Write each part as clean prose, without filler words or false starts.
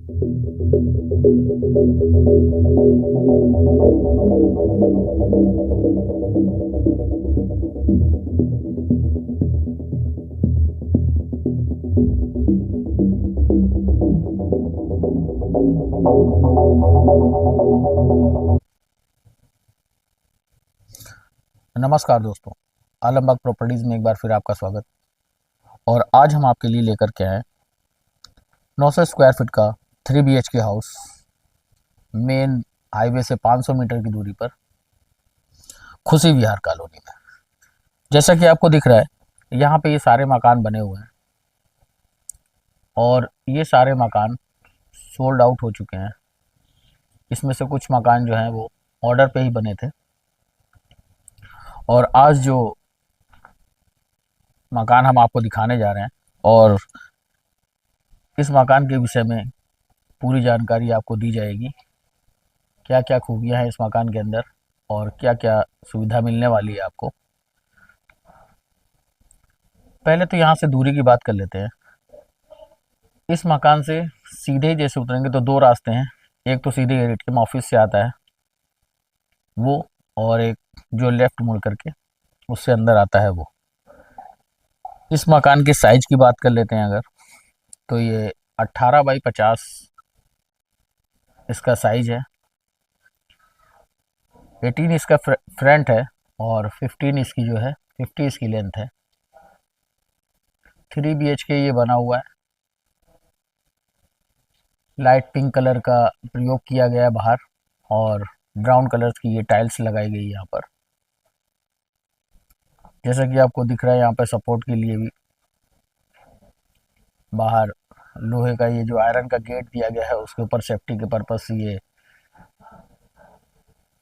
नमस्कार दोस्तों, आलमबाग प्रॉपर्टीज़ में एक बार फिर आपका स्वागत। और आज हम आपके लिए लेकर के आए 900 स्क्वायर फीट का 3 BHK हाउस मेन हाईवे से 500 मीटर की दूरी पर खुशी विहार कॉलोनी में। जैसा कि आपको दिख रहा है, यहाँ पे ये सारे मकान बने हुए हैं और ये सारे मकान सोल्ड आउट हो चुके हैं। इसमें से कुछ मकान जो हैं वो ऑर्डर पे ही बने थे और आज जो मकान हम आपको दिखाने जा रहे हैं और इस मकान के विषय में पूरी जानकारी आपको दी जाएगी। क्या क्या खूबियां हैं इस मकान के अंदर और क्या क्या सुविधा मिलने वाली है आपको। पहले तो यहाँ से दूरी की बात कर लेते हैं। इस मकान से सीधे जैसे उतरेंगे तो दो रास्ते हैं। एक तो सीधे एटीएम ऑफिस से आता है वो, और एक जो लेफ्ट मुड़ करके उससे अंदर आता है वो। इस मकान के साइज की बात कर लेते हैं अगर, तो ये 18x50 इसका साइज है। 18 इसका फ्रंट है और 15 इसकी जो है 50 इसकी लेंथ है। 3 BHK ये बना हुआ है। लाइट पिंक कलर का प्रयोग किया गया है बाहर और ब्राउन कलर की ये टाइल्स लगाई गई है यहाँ पर। जैसा कि आपको दिख रहा है, यहाँ पर सपोर्ट के लिए भी बाहर लोहे का ये जो आयरन का गेट दिया गया है, उसके ऊपर सेफ्टी के पर्पज से ये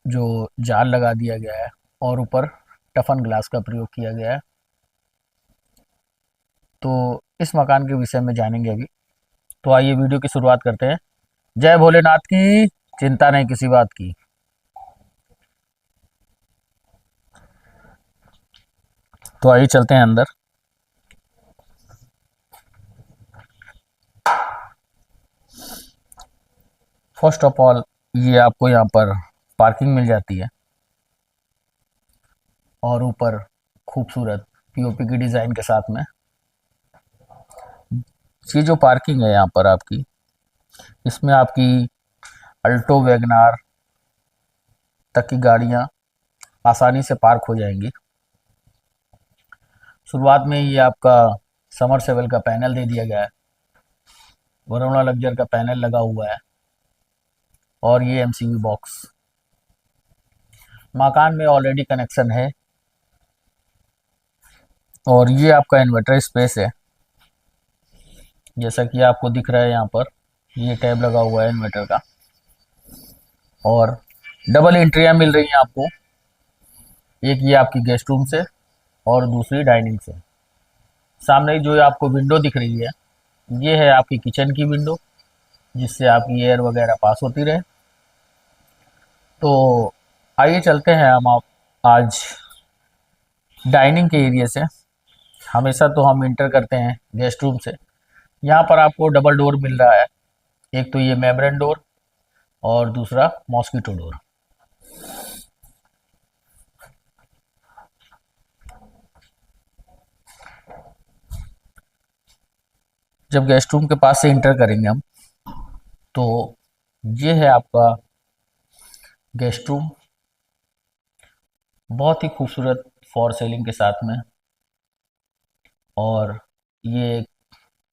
जो जाल लगा दिया गया है और ऊपर टफन ग्लास का प्रयोग किया गया है। तो इस मकान के विषय में जानेंगे अभी। तो आइए वीडियो की शुरुआत करते हैं। जय भोलेनाथ की, चिंता नहीं किसी बात की। तो आइए चलते हैं अंदर। फर्स्ट ऑफ ऑल ये आपको यहाँ पर पार्किंग मिल जाती है और ऊपर खूबसूरत पीओपी की डिज़ाइन के साथ में ये जो पार्किंग है यहाँ पर आपकी, इसमें आपकी अल्टो वैगनार तक की गाड़ियाँ आसानी से पार्क हो जाएंगी। शुरुआत में ये आपका समरसेबल का पैनल दे दिया गया है, वरुणा लग्जर का पैनल लगा हुआ है और ये MCV बॉक्स मकान में ऑलरेडी कनेक्शन है। और ये आपका इन्वर्टर स्पेस है, जैसा कि आपको दिख रहा है यहाँ पर ये टैब लगा हुआ है इन्वर्टर का। और डबल एंट्रियाँ मिल रही हैं आपको, एक ये आपकी गेस्ट रूम से और दूसरी डाइनिंग से। सामने जो आपको विंडो दिख रही है, ये है आपकी किचन की विंडो, जिससे आपकी एयर वगैरह पास होती रहे। तो आइए चलते हैं हम आप आज डाइनिंग के एरिया से। हमेशा तो हम इंटर करते हैं गेस्ट रूम से। यहाँ पर आपको डबल डोर मिल रहा है, एक तो ये मेम्ब्रेन डोर और दूसरा मॉस्किटो डोर। जब गेस्ट रूम के पास से इंटर करेंगे हम, तो ये है आपका गेस्ट रूम, बहुत ही खूबसूरत फॉर सेलिंग के साथ में। और ये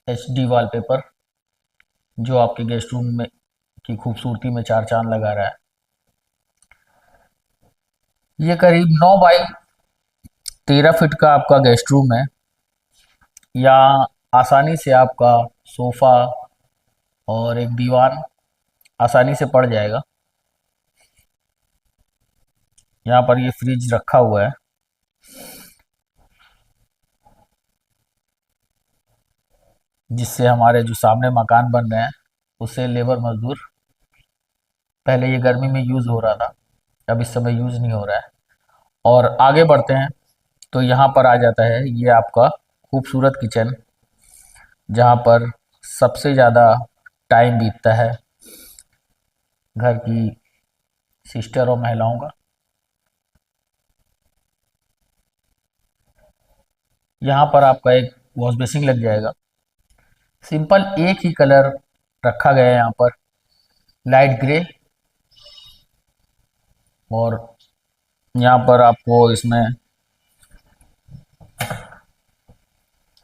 HD वॉलपेपर जो आपके गेस्ट रूम में की खूबसूरती में चार चांद लगा रहा है। ये करीब 9x13 फीट का आपका गेस्ट रूम है। यहाँ आसानी से आपका सोफ़ा और एक दीवान आसानी से पड़ जाएगा। यहाँ पर ये फ्रिज रखा हुआ है, जिससे हमारे जो सामने मकान बन रहे हैं उससे लेबर मजदूर, पहले ये गर्मी में यूज़ हो रहा था, अब इस समय यूज़ नहीं हो रहा है। और आगे बढ़ते हैं तो यहाँ पर आ जाता है ये आपका खूबसूरत किचन, जहाँ पर सबसे ज़्यादा टाइम बीतता है घर की सिस्टर और महिलाओं का। यहाँ पर आपका एक वॉश बेसिन लग जाएगा। सिंपल एक ही कलर रखा गया है यहाँ पर, लाइट ग्रे। और यहाँ पर आपको इसमें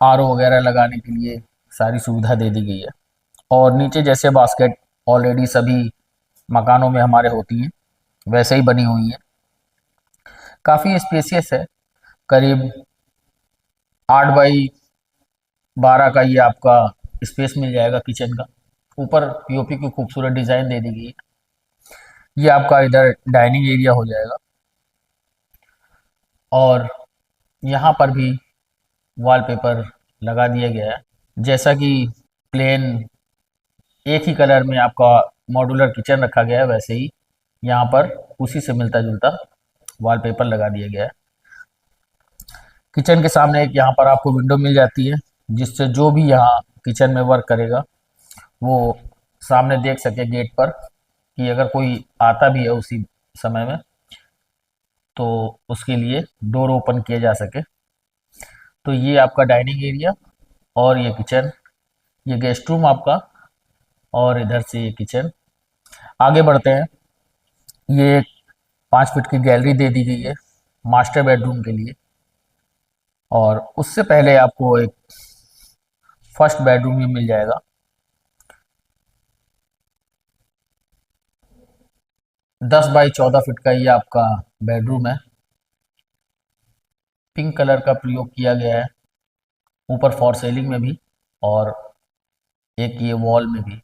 आरओ वगैरह लगाने के लिए सारी सुविधा दे दी गई है। और नीचे जैसे बास्केट ऑलरेडी सभी मकानों में हमारे होती हैं, वैसे ही बनी हुई है। काफ़ी स्पेसियस है, करीब 8 बाई 12 का ये आपका स्पेस मिल जाएगा किचन का। ऊपर पीओपी की खूबसूरत डिज़ाइन दे दी गई है। ये आपका इधर डाइनिंग एरिया हो जाएगा। और यहाँ पर भी वॉलपेपर लगा दिया गया है। जैसा कि प्लेन एक ही कलर में आपका मॉड्यूलर किचन रखा गया है, वैसे ही यहाँ पर उसी से मिलता जुलता वॉलपेपर लगा दिया गया है। किचन के सामने एक यहाँ पर आपको विंडो मिल जाती है, जिससे जो भी यहाँ किचन में वर्क करेगा वो सामने देख सके गेट पर, कि अगर कोई आता भी है उसी समय में तो उसके लिए डोर ओपन किया जा सके। तो ये आपका डाइनिंग एरिया और ये किचन, ये गेस्ट रूम आपका, और इधर से ये किचन। आगे बढ़ते हैं। ये एक 5 फीट की गैलरी दे दी गई है मास्टर बेडरूम के लिए। और उससे पहले आपको एक फर्स्ट बेडरूम भी मिल जाएगा। 10 बाई 14 फीट का ये आपका बेडरूम है। पिंक कलर का प्रयोग किया गया है ऊपर फॉर सीलिंग में भी, और एक ये वॉल में भी।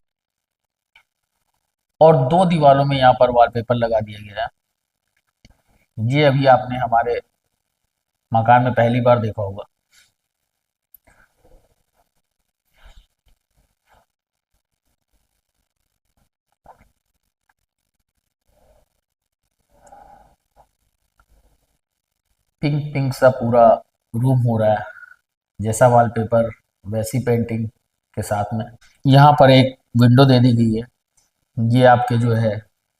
और 2 दीवारों में यहाँ पर वॉलपेपर लगा दिया गया है। ये अभी आपने हमारे मकान में पहली बार देखा होगा। पिंक पिंक सा पूरा रूम हो रहा है, जैसा वॉलपेपर वैसी पेंटिंग के साथ में। यहाँ पर एक विंडो दे दी गई है। ये आपके जो है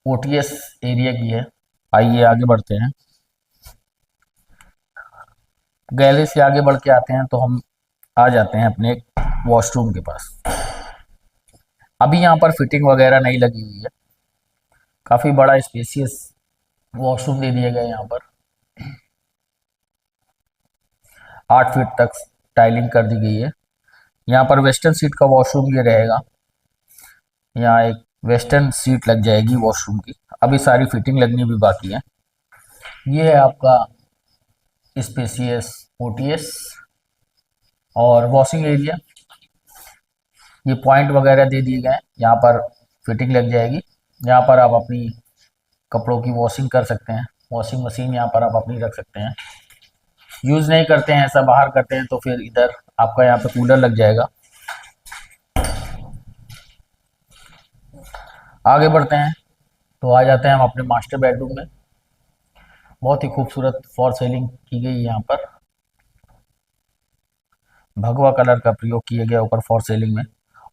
ओटीएस एरिया की है। आइए आगे बढ़ते हैं। गैलरी से आगे बढ़ के आते हैं तो हम आ जाते हैं अपने वॉशरूम के पास। अभी यहाँ पर फिटिंग वगैरह नहीं लगी हुई है। काफ़ी बड़ा स्पेसियस वॉशरूम दे दिया गया है। यहाँ पर 8 फीट तक टाइलिंग कर दी गई है। यहाँ पर वेस्टर्न सीट का वॉशरूम ये रहेगा। यहाँ एक वेस्टर्न सीट लग जाएगी वॉशरूम की। अभी सारी फिटिंग लगनी भी बाकी है। ये है आपका स्पेसियस ओटीएस और वॉशिंग एरिया। ये पॉइंट वगैरह दे दिए गए हैं, यहाँ पर फिटिंग लग जाएगी। यहाँ पर आप अपनी कपड़ों की वॉशिंग कर सकते हैं। वॉशिंग मशीन यहाँ पर आप अपनी रख सकते हैं। यूज़ नहीं करते हैं, ऐसा बाहर करते हैं, तो फिर इधर आपका यहाँ पे कूलर लग जाएगा। आगे बढ़ते हैं तो आ जाते हैं हम अपने मास्टर बेडरूम में। बहुत ही खूबसूरत फॉर सीलिंग की गई है। यहाँ पर भगवा कलर का प्रयोग किया गया ऊपर फॉर सीलिंग में,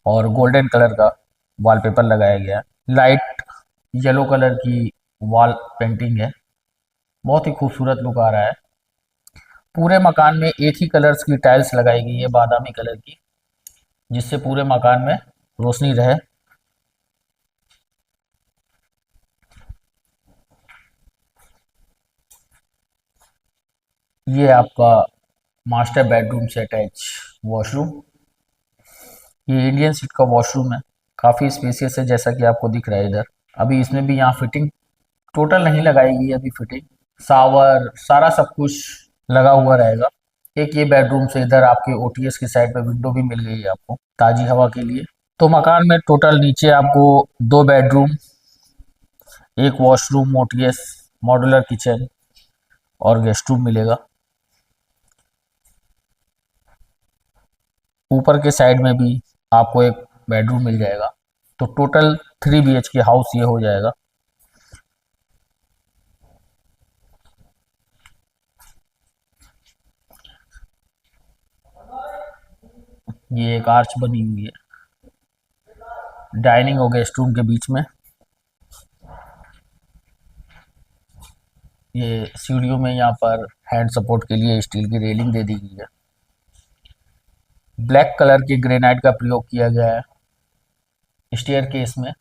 और गोल्डन कलर का वॉलपेपर लगाया गया है। लाइट येलो कलर की वॉल पेंटिंग है। बहुत ही खूबसूरत लुक आ रहा है। पूरे मकान में एक ही कलर्स की टाइल्स लगाई गई है, बादामी कलर की, जिससे पूरे मकान में रोशनी रहे। ये आपका मास्टर बेडरूम से अटैच वॉशरूम। ये इंडियन सीट का वॉशरूम है। काफ़ी स्पेसियस है, जैसा कि आपको दिख रहा है इधर। अभी इसमें भी यहाँ फिटिंग टोटल नहीं लगाई गई है। अभी फिटिंग, शावर, सारा सब कुछ लगा हुआ रहेगा। एक ये बेडरूम से इधर आपके ओटीएस की साइड पे विंडो भी मिल गई है आपको ताज़ी हवा के लिए। तो मकान में टोटल नीचे आपको 2 बेडरूम, एक वॉशरूम, ओटीएस, मॉड्यूलर किचन और गेस्ट रूम मिलेगा। ऊपर के साइड में भी आपको एक बेडरूम मिल जाएगा। तो टोटल 3 BHK हाउस ये हो जाएगा। ये एक आर्च बनी हुई है। डाइनिंग और गेस्ट रूम के बीच में ये सीढ़ियों में यहाँ पर हैंड सपोर्ट के लिए स्टील की रेलिंग दे दी गई है। ब्लैक कलर की ग्रेनाइट का प्रयोग किया गया है स्टेयर केस में।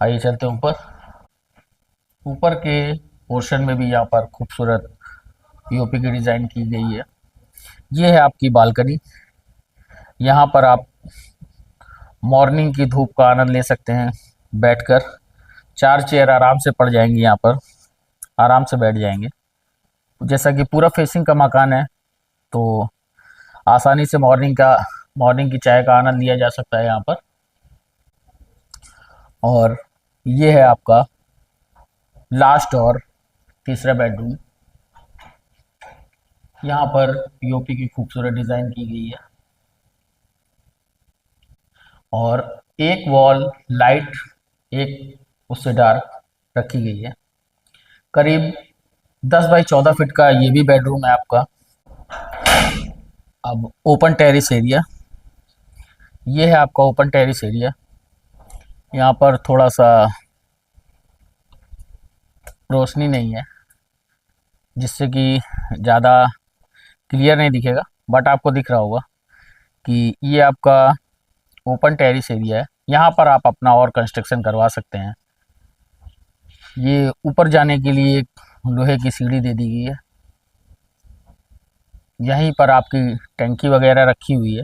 आइए चलते हैं ऊपर। ऊपर के पोर्शन में भी यहाँ पर खूबसूरत पीओपी की डिज़ाइन की गई है। ये है आपकी बालकनी। यहाँ पर आप मॉर्निंग की धूप का आनंद ले सकते हैं बैठकर। 4 चेयर आराम से पड़ जाएंगी, यहाँ पर आराम से बैठ जाएंगे। जैसा कि पूरा फेसिंग का मकान है तो आसानी से मॉर्निंग की चाय का आनंद लिया जा सकता है यहाँ पर। और ये है आपका लास्ट और तीसरा बेडरूम। यहाँ पर पीओपी की खूबसूरत डिज़ाइन की गई है और एक वॉल लाइट, एक उससे डार्क रखी गई है। करीब 10 बाई 14 फीट का ये भी बेडरूम है आपका। अब ओपन टेरिस एरिया, ये है आपका ओपन टेरिस एरिया। यहाँ पर थोड़ा सा रोशनी नहीं है जिससे कि ज़्यादा क्लियर नहीं दिखेगा, बट आपको दिख रहा होगा कि ये आपका ओपन टेरिस एरिया है। यहाँ पर आप अपना और कंस्ट्रक्शन करवा सकते हैं। ये ऊपर जाने के लिए एक लोहे की सीढ़ी दे दी गई है। यहीं पर आपकी टंकी वगैरह रखी हुई है,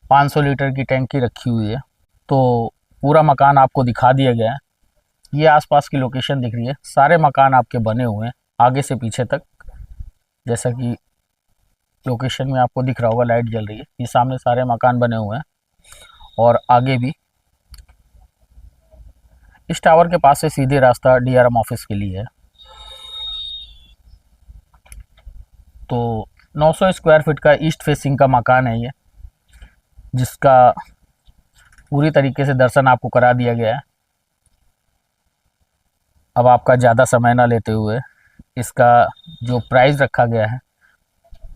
500 लीटर की टंकी रखी हुई है। तो पूरा मकान आपको दिखा दिया गया है। ये आसपास की लोकेशन दिख रही है, सारे मकान आपके बने हुए हैं आगे से पीछे तक। जैसा कि लोकेशन में आपको दिख रहा होगा, लाइट जल रही है। ये सामने सारे मकान बने हुए हैं और आगे भी। इस टावर के पास से सीधे रास्ता डीआरएम ऑफिस के लिए है। तो 900 स्क्वायर फीट का ईस्ट फेसिंग का मकान है ये, जिसका पूरी तरीके से दर्शन आपको करा दिया गया है। अब आपका ज़्यादा समय ना लेते हुए इसका जो प्राइस रखा गया है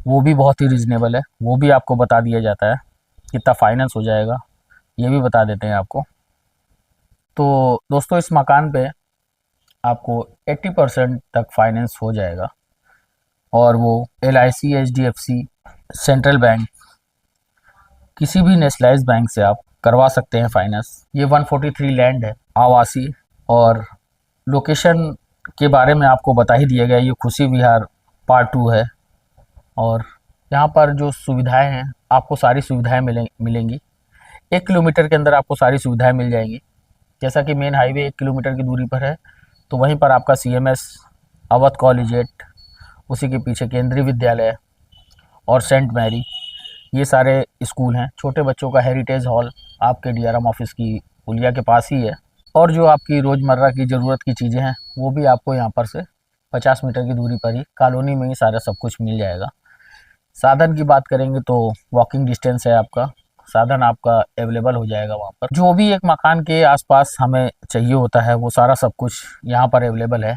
वो भी बहुत ही रिजनेबल है। वो भी आपको बता दिया जाता है, कितना फाइनेंस हो जाएगा ये भी बता देते हैं आपको। तो दोस्तों इस मकान पे आपको 80% तक फाइनेंस हो जाएगा और वो LIC, HDFC, सेंट्रल बैंक, किसी भी नेशनलाइज बैंक से आप करवा सकते हैं फाइनेंस। ये 143 लैंड है आवासी। और लोकेशन के बारे में आपको बता ही दिया गया, ये खुशी विहार पार्ट 2 है। और यहाँ पर जो सुविधाएं हैं आपको सारी सुविधाएं मिलेंगी। 1 किलोमीटर के अंदर आपको सारी सुविधाएं मिल जाएंगी। जैसा कि मेन हाईवे 1 किलोमीटर की दूरी पर है, तो वहीं पर आपका CMS, अवध कॉलेजिएट, उसी के पीछे केंद्रीय विद्यालय और सेंट मैरी, ये सारे स्कूल हैं। छोटे बच्चों का हेरिटेज हॉल आपके डीआरएम ऑफिस की पुलिया के पास ही है। और जो आपकी रोज़मर्रा की ज़रूरत की चीज़ें हैं वो भी आपको यहाँ पर से 50 मीटर की दूरी पर ही कॉलोनी में ही सारा सब कुछ मिल जाएगा। साधन की बात करेंगे तो वॉकिंग डिस्टेंस है आपका, साधन आपका अवेलेबल हो जाएगा वहाँ पर। जो भी एक मकान के आसपास हमें चाहिए होता है वो सारा सब कुछ यहाँ पर अवेलेबल है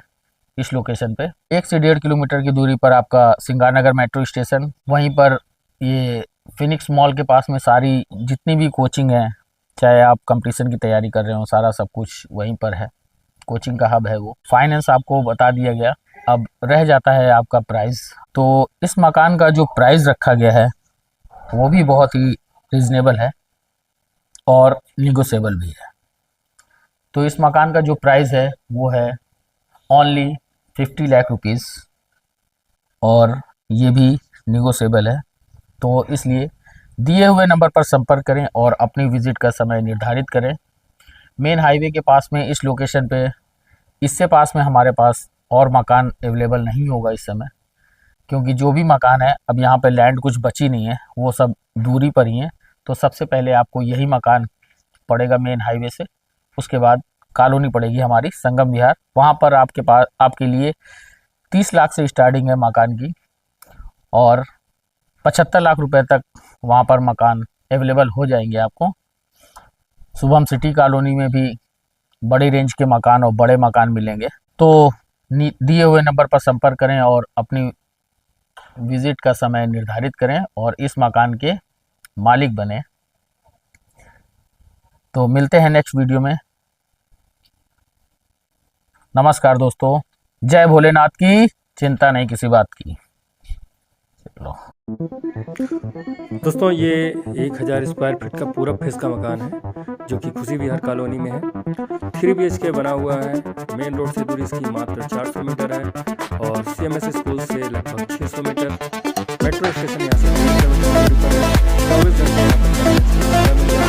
इस लोकेशन पे। 1 से 1.5 किलोमीटर की दूरी पर आपका सिंगारनगर मेट्रो स्टेशन, वहीं पर ये फिनिक्स मॉल के पास में सारी जितनी भी कोचिंग है, चाहे आप कंपटीशन की तैयारी कर रहे हो, सारा सब कुछ वहीं पर है। कोचिंग का हब है वो। फाइनेंस आपको बता दिया गया। अब रह जाता है आपका प्राइस। तो इस मकान का जो प्राइस रखा गया है वो भी बहुत ही रिजनेबल है और निगोशिएबल भी है। तो इस मकान का जो प्राइस है वो है ओनली 50 लाख रुपीज़ और ये भी निगोशिएबल है। तो इसलिए दिए हुए नंबर पर संपर्क करें और अपनी विजिट का समय निर्धारित करें। मेन हाईवे के पास में इस लोकेशन पे, इससे पास में हमारे पास और मकान अवेलेबल नहीं होगा इस समय, क्योंकि जो भी मकान है अब यहाँ पे लैंड कुछ बची नहीं है, वो सब दूरी पर ही है। तो सबसे पहले आपको यही मकान पड़ेगा मेन हाईवे से, उसके बाद कॉलोनी पड़ेगी हमारी संगम विहार। वहाँ पर आपके लिए 30 लाख से स्टार्टिंग है मकान की और 75 लाख रुपए तक वहाँ पर मकान अवेलेबल हो जाएंगे आपको। शुभम सिटी कॉलोनी में भी बड़ी रेंज के मकान और बड़े मकान मिलेंगे। तो दिए हुए नंबर पर संपर्क करें और अपनी विजिट का समय निर्धारित करें और इस मकान के मालिक बने। तो मिलते हैं नेक्स्ट वीडियो में। नमस्कार दोस्तों, जय भोलेनाथ की, चिंता नहीं किसी बात की। चलो दोस्तों, ये 1000 स्क्वायर फीट का पूरा फेस का मकान है जो कि खुशी विहार कॉलोनी में है। 3 BHK बना हुआ है। मेन रोड से दूरी इसकी मात्र 400 मीटर है और CMS स्कूल से लगभग 600 मीटर। मेट्रो स्टेशन यहाँ से 3 किलोमीटर दूरी पर है। 24 घंटे यहाँ पर